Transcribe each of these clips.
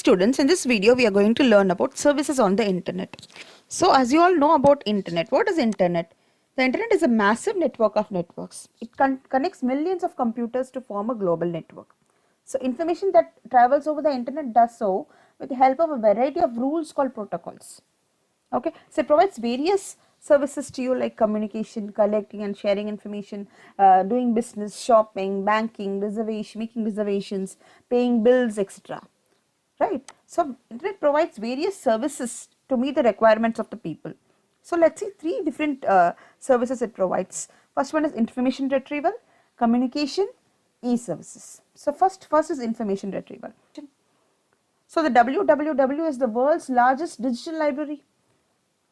students, in this video we are going to learn about services on the internet. So as you all know about internet, what is internet? The internet is a massive network of networks. It connects millions of computers to form a global network. So information that travels over the internet does so with the help of a variety of rules called protocols. Okay, so it provides various services to you like communication, collecting and sharing information, doing business, shopping, banking, reservation, making reservations, paying bills, etc. Right? So internet provides various services to meet the requirements of the people. So let's see three different services it provides. First one is information retrieval, communication, e-services. So first is information retrieval. So the www is the world's largest digital library.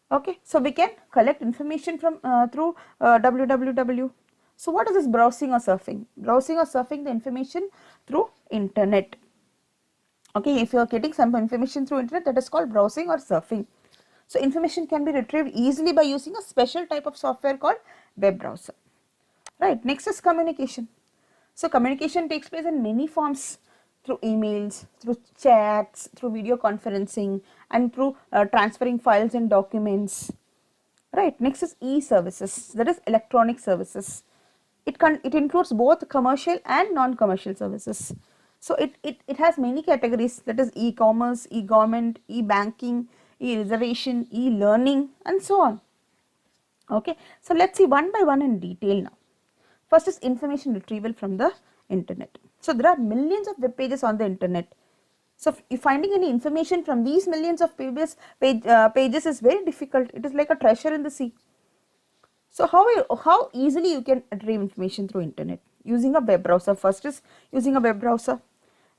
Okay, so we can collect information from through www. So what is this browsing or surfing? Browsing or surfing the information through internet. Okay, if you are getting some information through internet, that is called browsing or surfing. So information can be retrieved easily by using a special type of software called web browser. Right, next is communication. So communication takes place in many forms, through emails, through chats, through video conferencing, and through transferring files and documents. Right, next is e-services, that is electronic services. It includes both commercial and non-commercial services. So it has many categories, that is e-commerce, e-government, e-banking, e-reservation, e-learning, and so on. Okay, so let's see one by one in detail now. First is information retrieval from the internet. So there are millions of web pages on the internet. So if finding any information from these millions of pages is very difficult. It is like a treasure in the sea. So how easily you can retrieve information through internet? Using a web browser. First is using a web browser.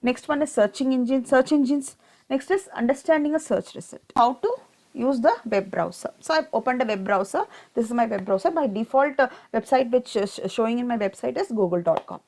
Next one is search engines. Next is understanding a search result. How to use the web browser? So I've opened a web browser. This is my web browser. By default website which is showing in my website is google.com.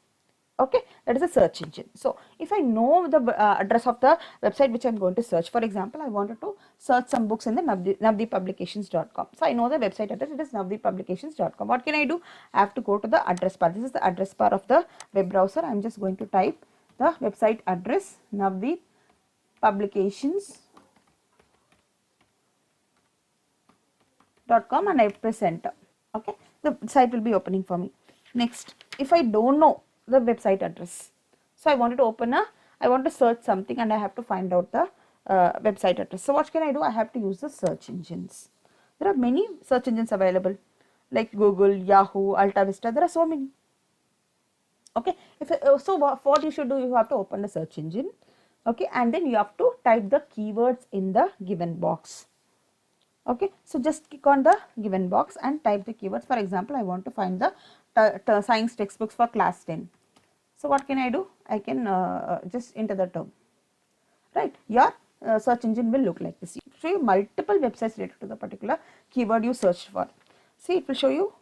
Okay, that is a search engine. So if I know the address of the website which I am going to search, for example, I wanted to search some books in the navdeeppublications.com. So I know the website address, it is navdeeppublications.com. What can I do? I have to go to the address bar. This is the address bar of the web browser. I am just going to type the website address, navdeeppublications.com, and I press enter. Okay, the site will be opening for me. Next, if I don't know the website address, so I want to search something and I have to find out the website address. So what can I do? I have to use the search engines. There are many search engines available like Google, Yahoo, Alta Vista. There are so many. Okay, so what you should do, you have to open the search engine. Okay, and then you have to type the keywords in the given box. Okay, so just click on the given box and type the keywords. For example, I want to find the science textbooks for class 10. So what can I do? I can just enter the term. Right, your search engine will look like this. It will show you multiple websites related to the particular keyword you searched for. See, it will show you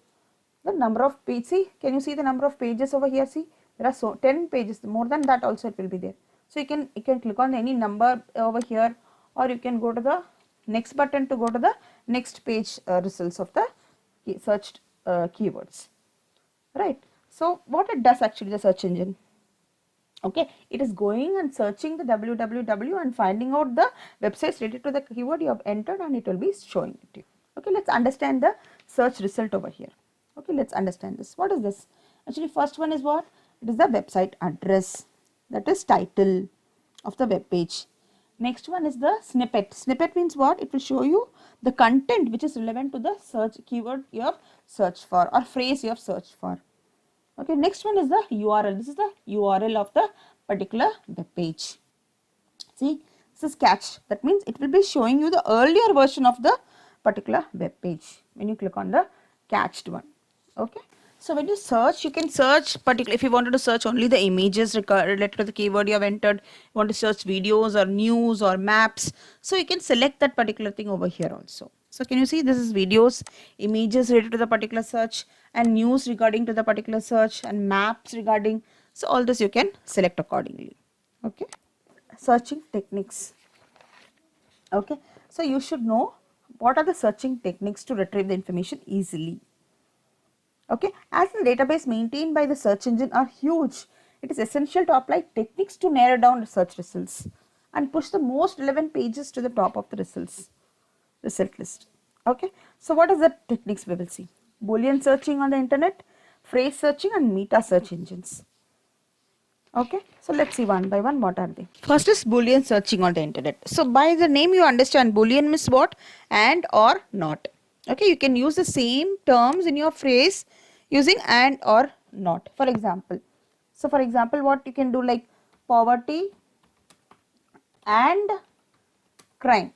the number of pages. See, can you see the number of pages over here? See, there are 10 pages. More than that also it will be there. So you can click on any number over here, or you can go to the next button to go to the next page results of the searched keywords. Right. So what it does actually, the search engine, okay, it is going and searching the www and finding out the websites related to the keyword you have entered, and it will be showing it to you. Okay, let's understand the search result over here. Okay, let's understand this. What is this? Actually, first one is what? It is the website address, that is title of the web page. Next one is the snippet. Snippet means what? It will show you the content which is relevant to the search keyword you have searched for, or phrase you have searched for. Okay, next one is the URL. This is the URL of the particular web page. See, this is cache. That means it will be showing you the earlier version of the particular web page when you click on the cached one. Okay. So when you search, you can search particular, if you wanted to search only the images related to the keyword you have entered, you want to search videos or news or maps. So you can select that particular thing over here also. So can you see, this is videos, images related to the particular search, and news regarding to the particular search, and maps regarding. So all this you can select accordingly. Okay. Searching techniques. Okay. So you should know what are the searching techniques to retrieve the information easily. Okay, as the database maintained by the search engine are huge, it is essential to apply techniques to narrow down the search results. and push the most relevant pages to the top of the result list. Okay, so what is the techniques we will see? Boolean searching on the internet, phrase searching, and meta search engines. Okay, so let's see one by one what are they. First is Boolean searching on the internet. So by the name you understand Boolean means what? And or not. Okay, you can use the same terms in your phrase using and or not. For example, what you can do, like poverty and crime.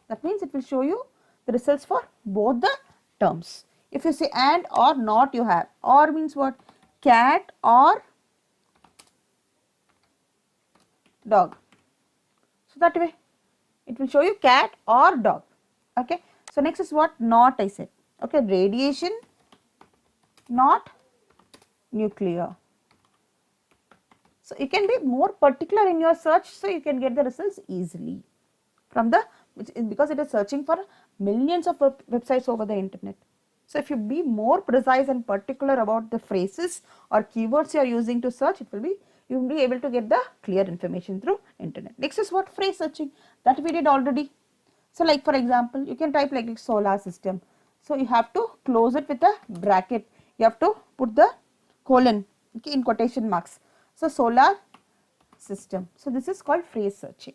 That means it will show you the results for both the terms. If you say and or not, you have or means what? Cat or dog. So that way it will show you cat or dog. Okay. So next is what? Not, I said. Okay, radiation, not nuclear. So you can be more particular in your search, so you can get the results easily from the, because it is searching for millions of websites over the internet. So if you be more precise and particular about the phrases or keywords you are using to search, you will be able to get the clear information through internet. Next is what? Phrase searching, that we did already. So like for example, you can type like solar system. So you have to close it with a bracket. You have to put the colon, okay, in quotation marks. So solar system. So this is called phrase searching.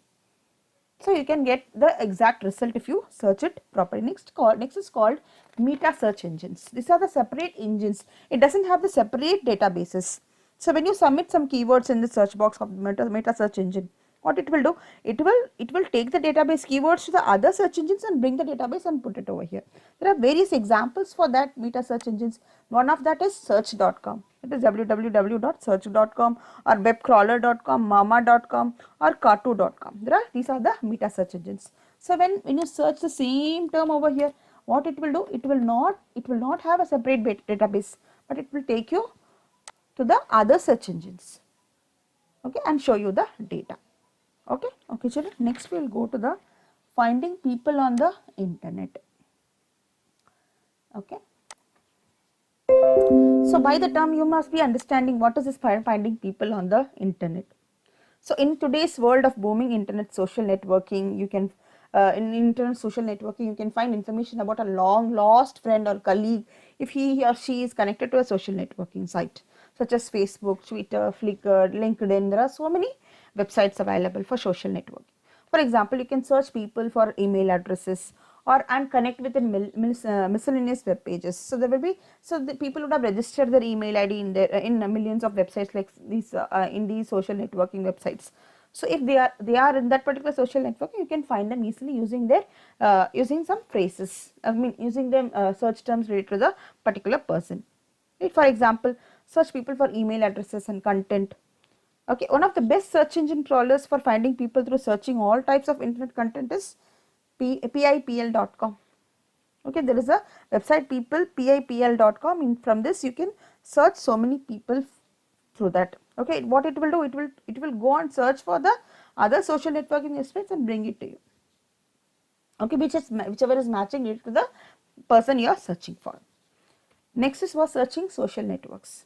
So you can get the exact result if you search it properly. Next is called meta search engines. These are the separate engines. It doesn't have the separate databases. So when you submit some keywords in the search box of meta search engine, what it will do? It will take the database keywords to the other search engines and bring the database and put it over here. There are various examples for that meta search engines. One of that is search.com. It is www.search.com or webcrawler.com, mama.com or carto.com. These are the meta search engines. So when you search the same term over here, what it will do? It will not have a separate database, but it will take you to the other search engines, okay, and show you the data. Okay children, next we will go to the finding people on the internet. Okay, so by the term you must be understanding what is this finding people on the internet. So in today's world of booming internet social networking, you can in internet social networking you can find information about a long lost friend or colleague if he or she is connected to a social networking site such as Facebook, Twitter, Flickr, LinkedIn. There are so many websites available for social networking. For example, you can search people for email addresses or and connect with the miscellaneous web pages. So there will be, so the people would have registered their email ID in their in millions of websites like these in these social networking websites. So if they are in that particular social network, you can find them easily using their using some phrases. I mean using them search terms related to the particular person. Right? For example, search people for email addresses and content. Okay, one of the best search engine crawlers for finding people through searching all types of internet content is pipl.com. Okay, there is a website pipl.com. From this you can search so many people through that. Okay, what it will do, it will go and search for the other social networking websites and bring it to you. Okay, whichever is matching it to the person you are searching for. Next is for searching social networks.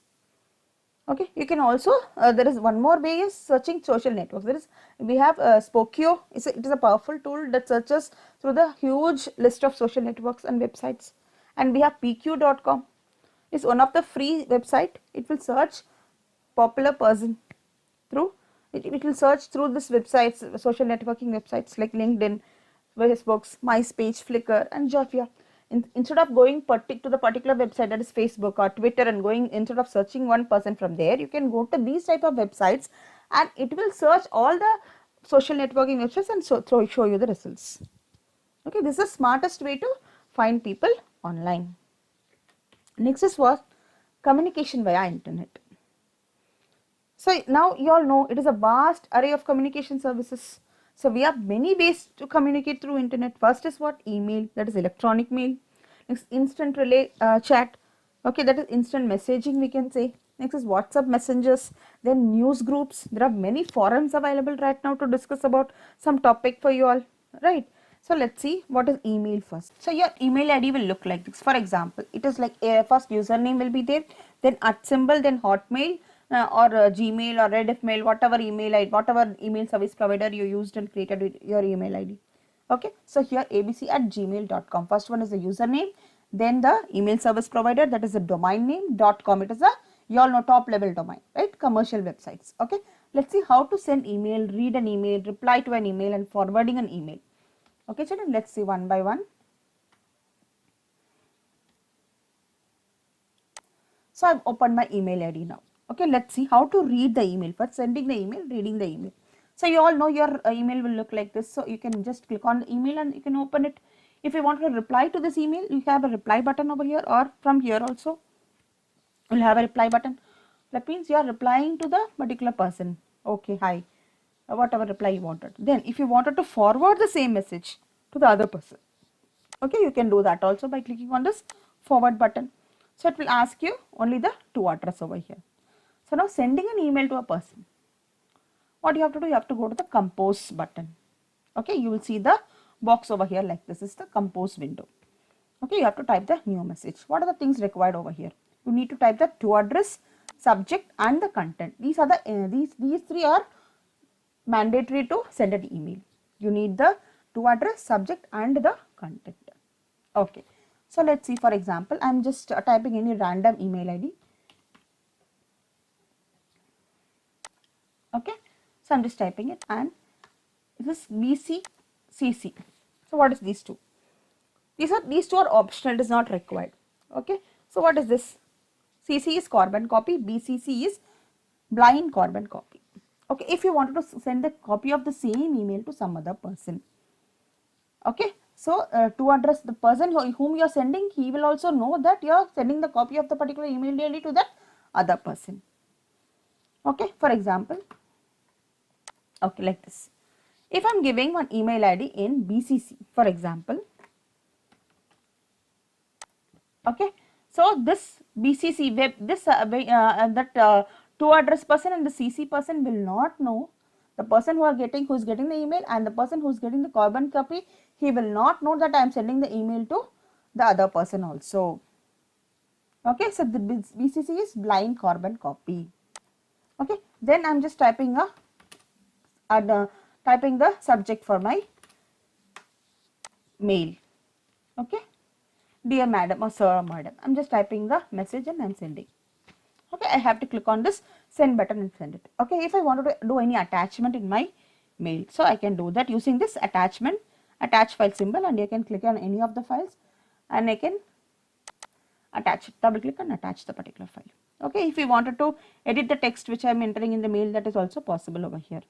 Okay, you can also there is one more way is searching social networks. We have Spokeo. It is a powerful tool that searches through the huge list of social networks and websites. And we have pq.com. It's one of the free website. It will search popular person through it will search through this websites, social networking websites like LinkedIn, Facebook, MySpace, Flickr, and Jofia. Instead of going to the particular website, that is Facebook or Twitter, and instead of searching one person from there, you can go to these type of websites and it will search all the social networking websites and show you the results. Okay, this is the smartest way to find people online. Next is what? Communication via internet. So now you all know it is a vast array of communication services. So we have many ways to communicate through internet. First is what? Email, that is electronic mail. Next, instant relay chat, okay, that is instant messaging we can say. Next is WhatsApp messengers, then news groups. There are many forums available right now to discuss about some topic for you all, right? So let's see what is email first. So your email ID will look like this. For example, it is like first username will be there, then @ symbol, then Hotmail, or Gmail or Rediff whatever email ID, whatever email service provider you used and created your email ID. Okay, so here abc@gmail.com. First one is the username, then the email service provider, that is the domain name, .com. It is a, you all know, top level domain, right? Commercial websites. Okay, let's see how to send email, read an email, reply to an email, and forwarding an email. Okay, children, let's see one by one. So I've opened my email ID now. Okay, let's see how to read the email. First, sending the email, reading the email. So you all know your email will look like this. So you can just click on the email and you can open it. If you want to reply to this email, you have a reply button over here, or from here also you'll have a reply button. That means you are replying to the particular person. Okay, hi, whatever reply you wanted. Then if you wanted to forward the same message to the other person, okay, you can do that also by clicking on this forward button. So it will ask you only the to address over here. So now sending an email to a person, what you have to do, you have to go to the compose button. Okay, you will see the box over here like this is the compose window. Okay, you have to type the new message. What are the things required over here? You need to type the to address, subject, and the content. These are the these three are mandatory to send an email. You need the to address, subject, and the content. Okay, so let's see. For example, I'm just typing any random email ID. Okay, so I'm just typing it, and this is BCCC. So what is these two? These two are optional. It is not required. Okay, so what is this? CC is carbon copy. BCC is blind carbon copy. Okay, if you wanted to send a copy of the same email to some other person. Okay, so to address the person whom you are sending, he will also know that you are sending the copy of the particular email ID to that other person. Okay, for example, okay, like this. If I am giving one email ID in BCC, for example, okay, so this BCC web, this to address person and the CC person will not know, the person who is getting the email and the person who is getting the carbon copy, he will not know that I am sending the email to the other person also. Okay, so the BCC is blind carbon copy. Okay, then I am just typing typing the subject for my mail. Okay, dear madam or sir or madam, I'm just typing the message and I'm sending. Okay, I have to click on this send button and send it. Okay, if I wanted to do any attachment in my mail, so I can do that using this attachment, attach file symbol, and you can click on any of the files and I can attach it, double click and attach the particular file. Okay, if you wanted to edit the text which I am entering in the mail, that is also possible over here.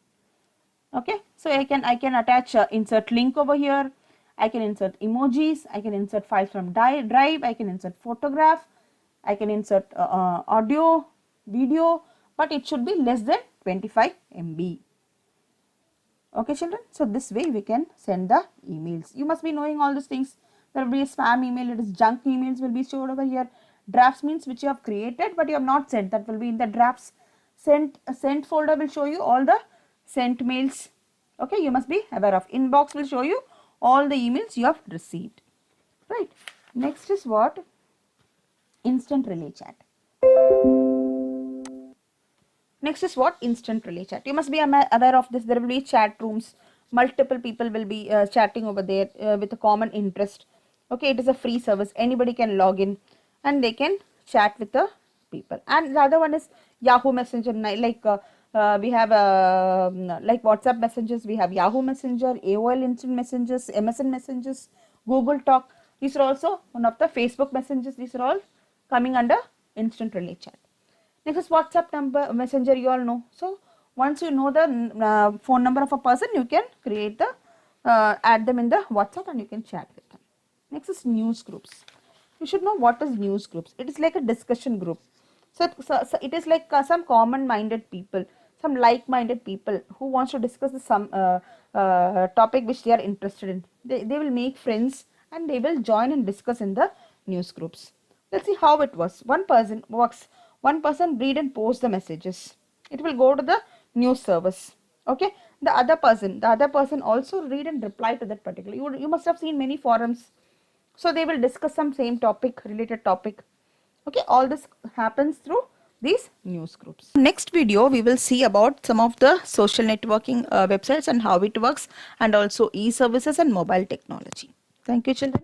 Okay, so I can attach insert link over here, I can insert emojis, I can insert files from drive, I can insert photograph, I can insert audio, video, but it should be less than 25 MB. Okay children, so this way we can send the emails. You must be knowing all these things. There will be a spam email, it is junk emails will be stored over here. Drafts means which you have created but you have not sent, that will be in the drafts. Sent folder will show you all the sent mails. Okay, you must be aware of. Inbox will show you all the emails you have received. Right. Next is what? Instant relay chat. Next is what? Instant relay chat. You must be aware of this. There will be chat rooms. Multiple people will be chatting over there with a common interest. Okay, it is a free service. Anybody can log in and they can chat with the people. And the other one is Yahoo Messenger. Like we have like WhatsApp messages. We have Yahoo Messenger, AOL Instant Messengers, MSN Messengers, Google Talk. These are also one of the Facebook messengers. These are all coming under instant relay chat. Next is WhatsApp number, messenger, you all know. So once you know the phone number of a person, you can create the, add them in the WhatsApp and you can chat with them. Next is news groups. You should know what is news groups. It is like a discussion group. So it is like some common minded people, some like minded people who wants to discuss some topic which they are interested in. They will make friends and they will join and discuss in the news groups. Let's see how it works. One person read and post the messages. It will go to the news service. Okay, the other person also read and reply to that particular. You must have seen many forums. So they will discuss some same topic, related topic. Okay, all this happens through these news groups. Next video, we will see about some of the social networking websites and how it works, and also e-services and mobile technology. Thank you, children.